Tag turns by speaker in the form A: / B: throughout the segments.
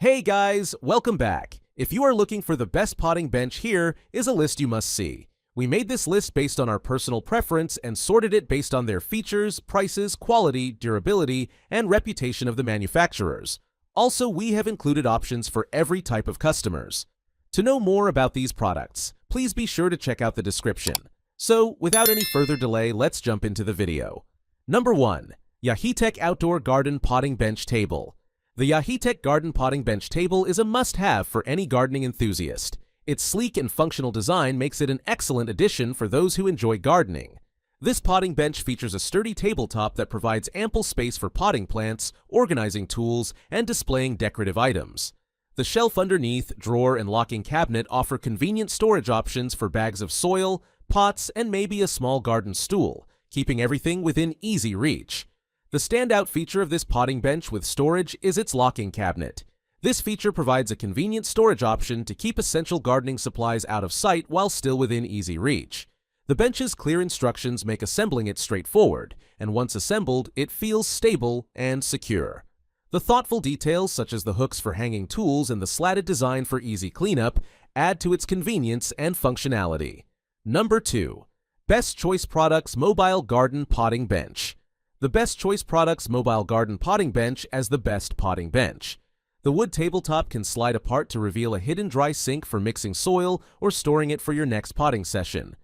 A: Hey guys, welcome back. If you are looking for the best potting bench, here is a list you must see. We made this list based on our personal preference and sorted it based on their features, prices, quality, durability, and reputation of the manufacturers. Also, we have included options for every type of customers. To know more about these products, please be sure to check out the description. So, without any further delay, let's jump into the video. Number 1. Yaheetech Outdoor Garden Potting Bench Table. The Yaheetech Garden Potting Bench Table is a must-have for any gardening enthusiast. Its sleek and functional design makes it an excellent addition for those who enjoy gardening. This potting bench features a sturdy tabletop that provides ample space for potting plants, organizing tools, and displaying decorative items. The shelf underneath, drawer, and locking cabinet offer convenient storage options for bags of soil, pots, and maybe a small garden stool, keeping everything within easy reach. The standout feature of this potting bench with storage is its locking cabinet. This feature provides a convenient storage option to keep essential gardening supplies out of sight while still within easy reach. The bench's clear instructions make assembling it straightforward, and once assembled, it feels stable and secure. The thoughtful details such as the hooks for hanging tools and the slatted design for easy cleanup add to its convenience and functionality. Number 2. Best Choice Products Mobile Garden Potting Bench. The Best Choice Products Mobile Garden Potting Bench as the best potting bench. The wood tabletop can slide apart to reveal a hidden dry sink for mixing soil or storing it for your next potting session.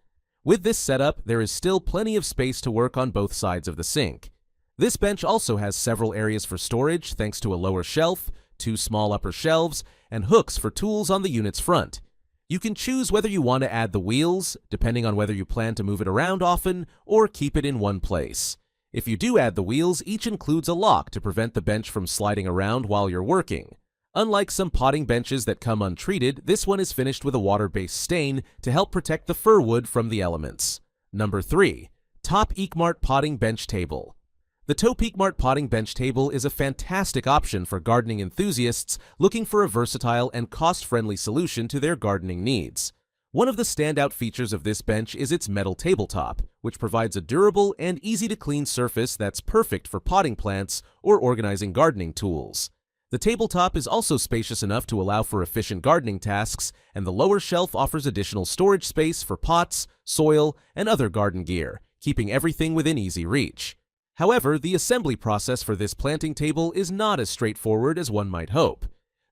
A: With this setup, there is still plenty of space to work on both sides of the sink. This bench also has several areas for storage thanks to a lower shelf, 2 small upper shelves, and hooks for tools on the unit's front. You can choose whether you want to add the wheels, depending on whether you plan to move it around often, or keep it in one place. If you do add the wheels, each includes a lock to prevent the bench from sliding around while you're working. Unlike some potting benches that come untreated, this one is finished with a water-based stain to help protect the fir wood from the elements. Number 3. Topeakmart Potting Bench Table. The Topeakmart Potting Bench Table is a fantastic option for gardening enthusiasts looking for a versatile and cost-friendly solution to their gardening needs. One of the standout features of this bench is its metal tabletop, which provides a durable and easy-to-clean surface that's perfect for potting plants or organizing gardening tools. The tabletop is also spacious enough to allow for efficient gardening tasks, and the lower shelf offers additional storage space for pots, soil, and other garden gear, keeping everything within easy reach. However, the assembly process for this planting table is not as straightforward as one might hope.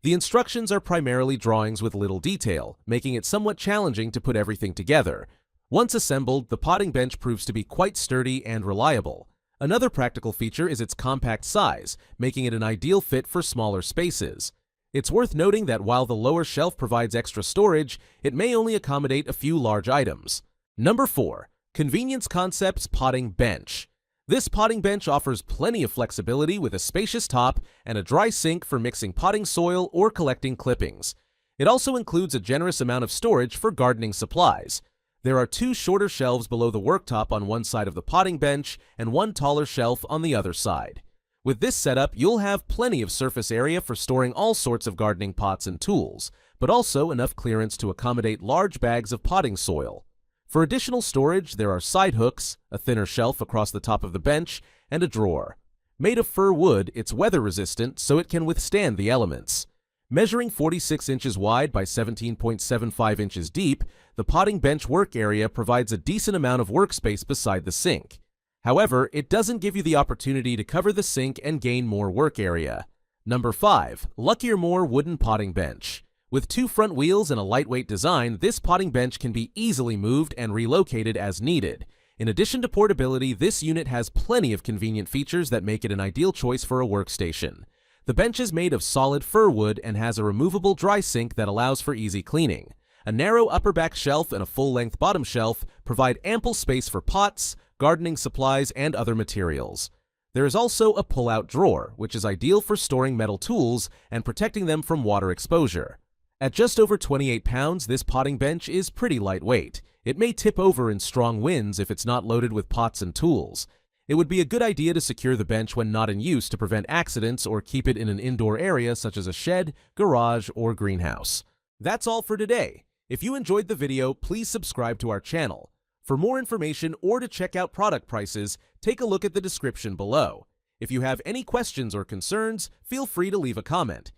A: The instructions are primarily drawings with little detail, making it somewhat challenging to put everything together. Once assembled, the potting bench proves to be quite sturdy and reliable. Another practical feature is its compact size, making it an ideal fit for smaller spaces. It's worth noting that while the lower shelf provides extra storage, it may only accommodate a few large items. Number 4. Convenience Concepts Potting Bench. This potting bench offers plenty of flexibility with a spacious top and a dry sink for mixing potting soil or collecting clippings. It also includes a generous amount of storage for gardening supplies. There are 2 shorter shelves below the worktop on one side of the potting bench and 1 taller shelf on the other side. With this setup, you'll have plenty of surface area for storing all sorts of gardening pots and tools, but also enough clearance to accommodate large bags of potting soil. For additional storage, there are side hooks, a thinner shelf across the top of the bench, and a drawer. Made of fir wood, it's weather-resistant so it can withstand the elements. Measuring 46 inches wide by 17.75 inches deep, the potting bench work area provides a decent amount of workspace beside the sink. However, it doesn't give you the opportunity to cover the sink and gain more work area. Number 5. Luckyermore Wooden Potting Bench. With 2 front wheels and a lightweight design, this potting bench can be easily moved and relocated as needed. In addition to portability, this unit has plenty of convenient features that make it an ideal choice for a workstation. The bench is made of solid fir wood and has a removable dry sink that allows for easy cleaning. A narrow upper back shelf and a full-length bottom shelf provide ample space for pots, gardening supplies, and other materials. There is also a pull-out drawer, which is ideal for storing metal tools and protecting them from water exposure. At just over 28 pounds, this potting bench is pretty lightweight. It may tip over in strong winds if it's not loaded with pots and tools. It would be a good idea to secure the bench when not in use to prevent accidents or keep it in an indoor area such as a shed, garage, or greenhouse. That's all for today. If you enjoyed the video, please subscribe to our channel. For more information or to check out product prices, take a look at the description below. If you have any questions or concerns, feel free to leave a comment.